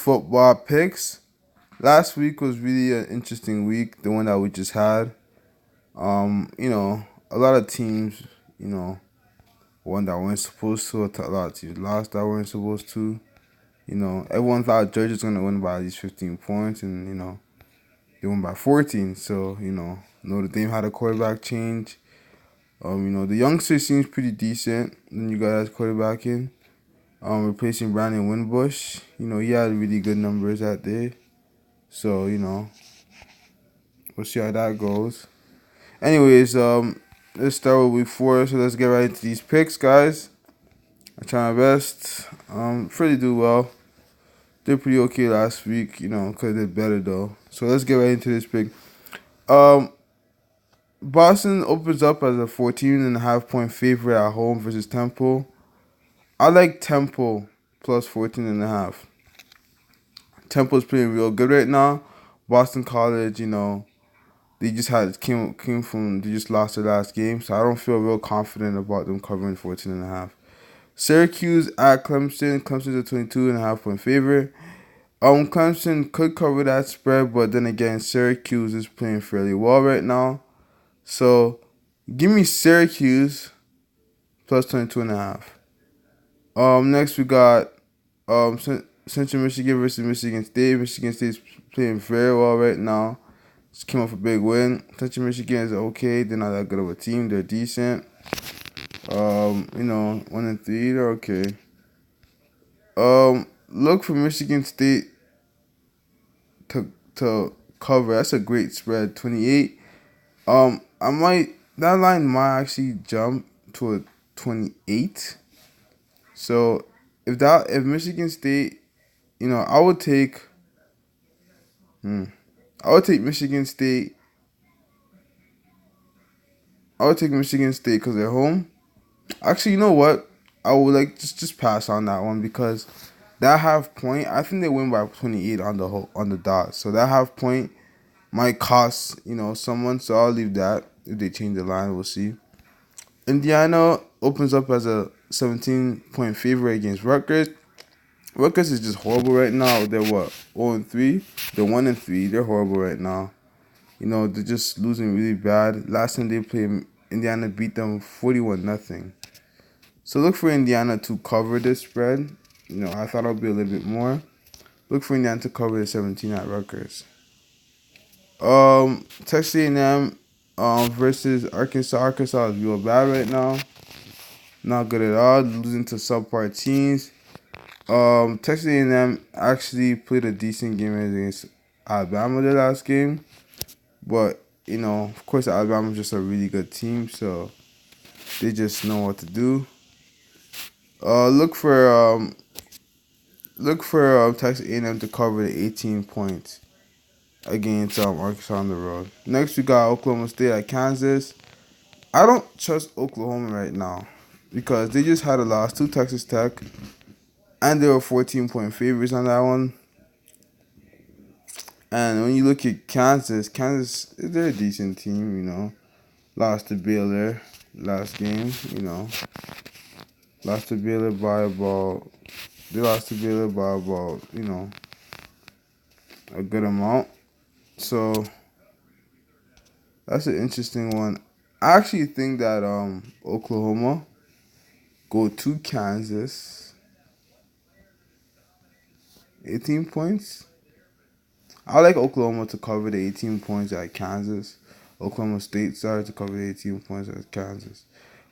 football picks. Last week was really an interesting week, the one that we just had. A lot of teams, you know, won that weren't supposed to. A lot of teams lost that weren't supposed to. Everyone thought Georgia's gonna win by at least 15 points, and they won by 14. So Notre Dame had a quarterback change. The youngster seems pretty decent. Then you got his quarterback in. Replacing Brandon Wimbush. He had really good numbers that day. So, we'll see how that goes. Anyways, let's start with week 4. So let's get right into these picks, guys. I try my best. Pretty do well. Did pretty okay last week, could have did better though. So let's get right into this pick. Boston opens up as a 14.5 point favorite at home versus Temple. I like Temple plus 14.5. Temple's playing real good right now. Boston College, they just they just lost their last game, so I don't feel real confident about them covering 14.5. Syracuse at Clemson. Clemson's a 22.5 point favorite. Clemson could cover that spread, but then again, Syracuse is playing fairly well right now. So give me Syracuse plus 22.5. Next we got Central Michigan versus Michigan State. Michigan State's playing very well right now. Just came off a big win. Central Michigan is okay. They're not that good of a team. They're decent. 1-3. They're okay. Look for Michigan State to cover. That's a great spread. 28. That line might actually jump to a 28. So if Michigan State, I would take Michigan State. I would take Michigan State because they're home. Actually, you know what? I would just pass on that one because that half point. I think they win by 28 on the dot. So that half point might cost someone. So I'll leave that. If they change the line, we'll see. Indiana opens up as a 17-point favorite against Rutgers. Rutgers is just horrible right now. They're 0-3. They're 1-3. They're horrible right now. They're just losing really bad. Last time they played, Indiana beat them 41-0. So look for Indiana to cover this spread. I thought it would be a little bit more. Look for Indiana to cover the 17 at Rutgers. Texas A&M versus Arkansas. Arkansas is real bad right now. Not good at all. Losing to subpar teams. Texas A&M actually played a decent game against Alabama the last game. But, of course, Alabama is just a really good team, so they just know what to do. Look for Texas A&M to cover the 18 points against Arkansas on the road. Next, we got Oklahoma State at Kansas. I don't trust Oklahoma right now because they just had a loss to Texas Tech, and they were 14-point favorites on that one. And when you look at Kansas, they're a decent team, Lost to Baylor last game, Lost to Baylor by about, a good amount. So that's an interesting one. I actually think that Oklahoma go to Kansas 18 points. I like Oklahoma to cover the 18 points at Kansas. Oklahoma State, to cover the 18 points at Kansas.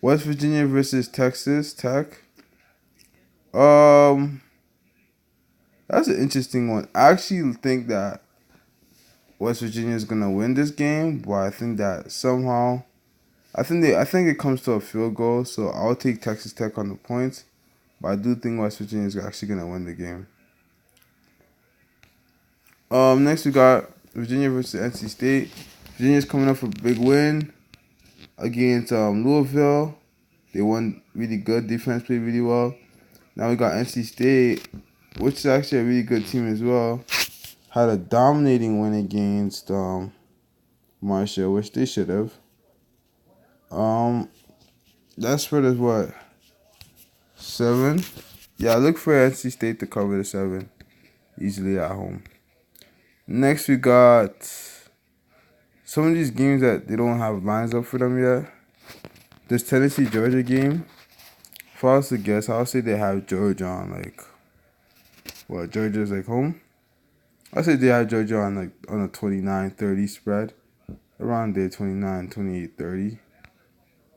West Virginia versus Texas Tech. That's an interesting one. I actually think that West Virginia is gonna win this game, but I think that somehow, I think it comes to a field goal. So I'll take Texas Tech on the points, but I do think West Virginia is actually gonna win the game. Next we got Virginia versus NC State. Virginia's coming off a big win against Louisville. They won really good. Defense played really well. Now we got NC State, which is actually a really good team as well. Had a dominating win against Marshall, which they should have. That spread is what? 7? Yeah, look for NC State to cover the 7. easily at home. Next, we got some of these games that they don't have lines up for them yet. This Tennessee Georgia game, if I was to guess, I'll say they have Georgia on like what Georgia's like home. I say they have Georgia on like on a 29-30 spread. Around there 29, 28, 30.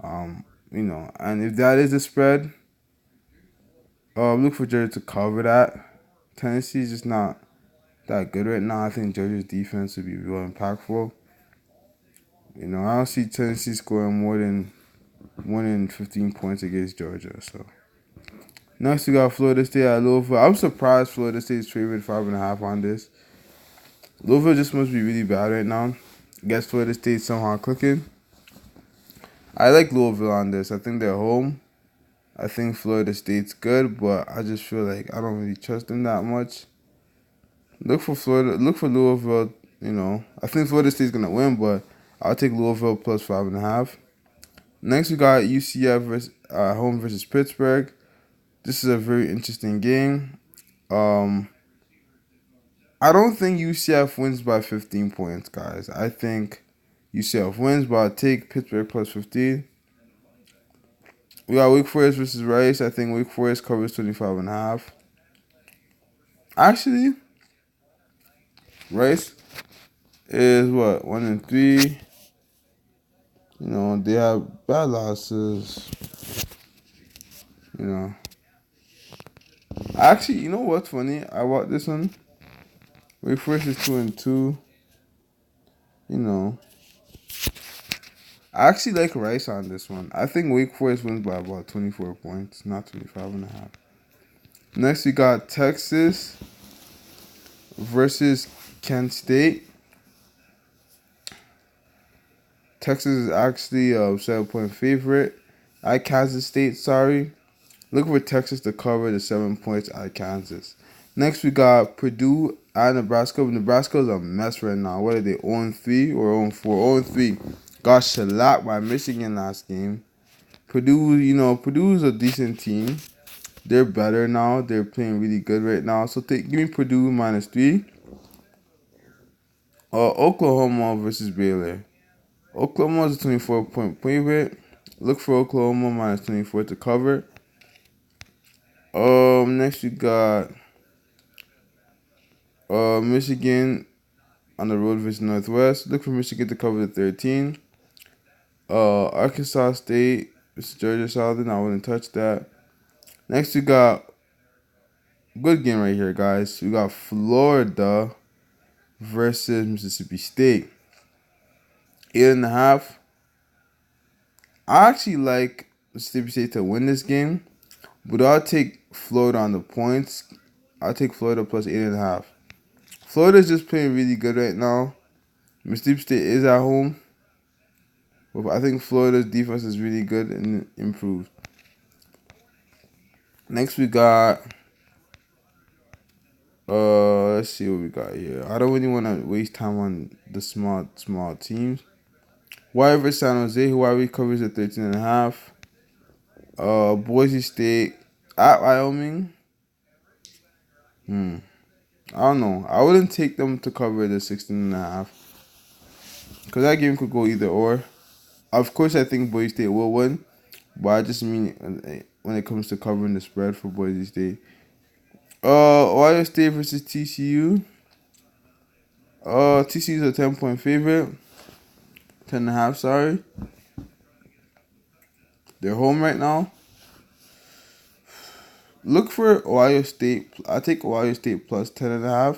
And if that is the spread, look for Georgia to cover that. Tennessee's just not that good right now. I think Georgia's defense would be real impactful. I don't see Tennessee scoring more than 15 points against Georgia. So next we got Florida State at Louisville. I'm surprised Florida State's favored 5.5 on this. Louisville just must be really bad right now. I guess Florida State somehow clicking. I like Louisville on this. I think they're home. I think Florida State's good, but I just feel like I don't really trust them that much. Look for Louisville. I think Florida State's gonna win, but I'll take Louisville plus 5.5. Next, we got UCF home versus Pittsburgh. This is a very interesting game. I don't think UCF wins by 15 points, guys. I think UCF wins, but I'll take Pittsburgh plus 15. We got Wake Forest versus Rice. I think Wake Forest covers 25.5. Actually, Rice is what 1-3. They have bad losses. Actually, you know what's funny? I watched this one. Wake Forest is 2-2. I actually like Rice on this one. I think Wake Forest wins by about 24 points, not 25.5. Next, we got Texas versus Kent State. Texas is actually a 7-point favorite at Kansas State. Look for Texas to cover the 7 points at Kansas. Next, we got Purdue at Nebraska. Nebraska is a mess right now. What are they, 0-3 or 0-4? 0-3. Got shellacked by Michigan last game. Purdue's a decent team. They're better now. They're playing really good right now. So give me Purdue -3. Oklahoma versus Baylor. Oklahoma is a 24-point favorite. Look for Oklahoma -24 to cover. Next we got Michigan on the road versus Northwest. Look for Michigan to cover the 13. Arkansas State versus Georgia Southern. I wouldn't touch that. Next we got good game right here, guys. We got Florida versus Mississippi State. 8.5. I actually like Mississippi State to win this game, but I'll take Florida on the points. I'll take Florida plus 8.5. Florida's just playing really good right now. Mississippi State is at home, but I think Florida's defense is really good and improved. Next we got let's see what we got here. I don't really want to waste time on the small teams. Hawaii versus San Jose. Hawaii covers at 13.5. Boise State at Wyoming. I don't know. I wouldn't take them to cover the 16.5. Because that game could go either or. Of course, I think Boise State will win. But I just mean when it comes to covering the spread for Boise State. Ohio State versus TCU. TCU is a 10-point favorite. 10.5, sorry. They're home right now. Look for Ohio State. I take Ohio State plus 10.5. I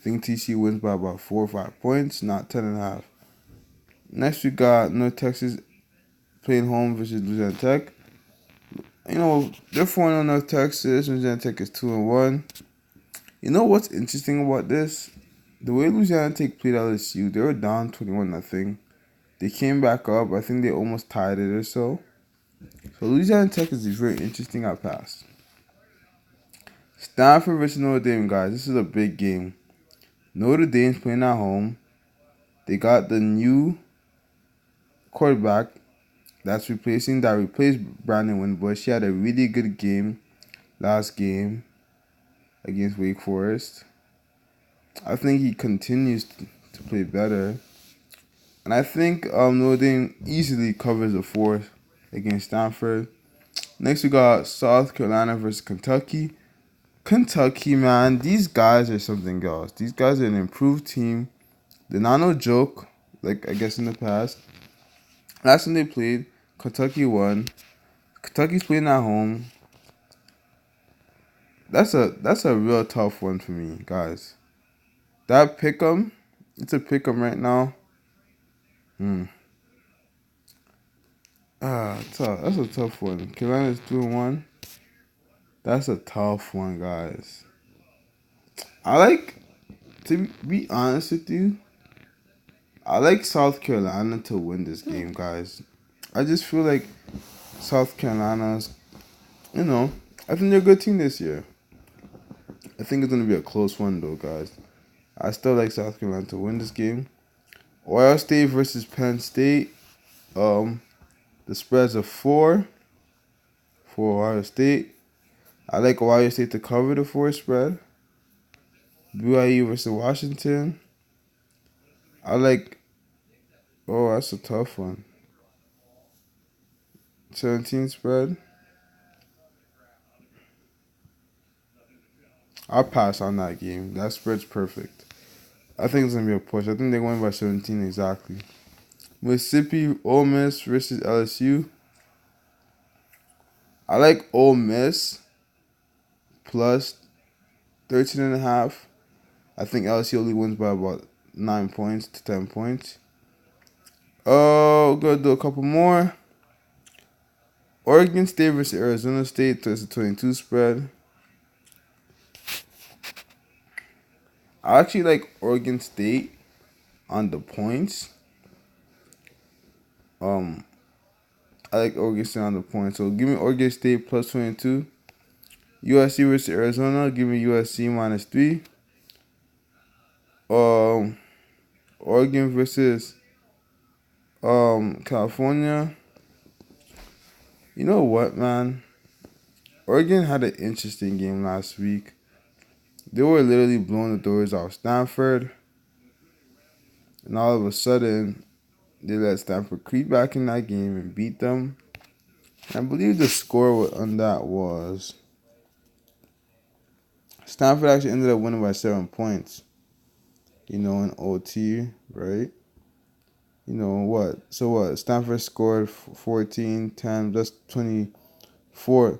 think TCU wins by about 4 or 5 points, not 10.5. Next, we got North Texas playing home versus Louisiana Tech. They're 4-0 North Texas. Louisiana Tech is 2-1. You know what's interesting about this? The way Louisiana Tech played LSU, they were down 21-0. They came back up. I think they almost tied it or so. So Louisiana Tech is very interesting at pass. Stanford versus Notre Dame, guys. This is a big game. Notre Dame's playing at home. They got the new quarterback that replaced Brandon Wimbush. He had a really good game last game. against Wake Forest. I think he continues to play better. And I think Notre Dame easily covers the 4 against Stanford. Next, we got South Carolina versus Kentucky. Kentucky, man, these guys are something else. These guys are an improved team. They're not no joke, like I guess in the past. Last time they played, Kentucky won. Kentucky's playing at home. That's a real tough one for me, guys. That pick'em, it's a pick'em right now. Tough. That's a tough one. Carolina's 2-1. That's a tough one, guys. I like, to be honest with you, I like South Carolina to win this game, guys. I just feel like South Carolina's, I think they're a good team this year. I think it's going to be a close one, though, guys. I still like South Carolina to win this game. Ohio State versus Penn State. The spreads are 4 for Ohio State. I like Ohio State to cover the 4 spread. BYU versus Washington. I like. Oh, that's a tough one. 17 spread. I'll pass on that game. That spread's perfect. I think it's going to be a push. I think they're going by 17 exactly. Mississippi, Ole Miss versus LSU. I like Ole Miss plus 13.5. I think LSU only wins by about 9 points to 10 points. Oh, we're going to do a couple more. Oregon State versus Arizona State. That's a 22 spread. I actually like Oregon State on the points. I like Oregon State on the points. So give me Oregon State plus 22. USC versus Arizona. Give me USC minus 3. Oregon versus California. You know what, man? Oregon had an interesting game last week. They were literally blowing the doors off Stanford. And all of a sudden, they let Stanford creep back in that game and beat them. I believe the score on that was Stanford actually ended up winning by 7 points. In OT, right? What? So what? Stanford scored 14, 10, that's 24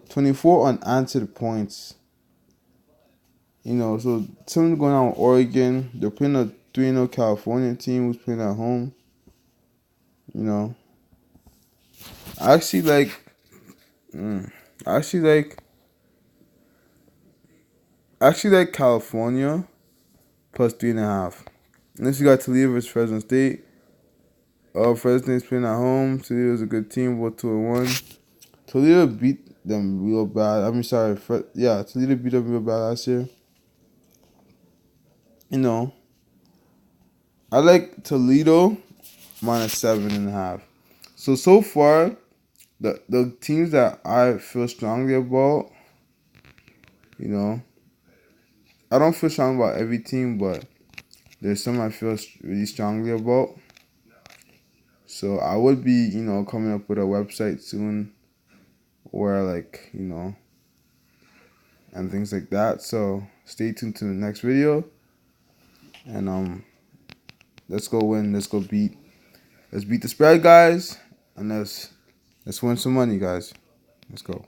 unanswered points. So something going on with Oregon. They're playing a 3-0 California team who's playing at home. I actually like California plus 3.5. Unless you got Toledo versus Fresno State. Fresno State's playing at home. Toledo's a good team, both 2-1. Toledo beat them real bad. Toledo beat them real bad last year. I like Toledo minus 7.5. So far, the teams that I feel strongly about, I don't feel strong about every team, but there's some I feel really strongly about. So I would be, coming up with a website soon where and things like that. So stay tuned to the next video. And let's go win. Let's beat the spread, guys. And let's win some money, guys. Let's go.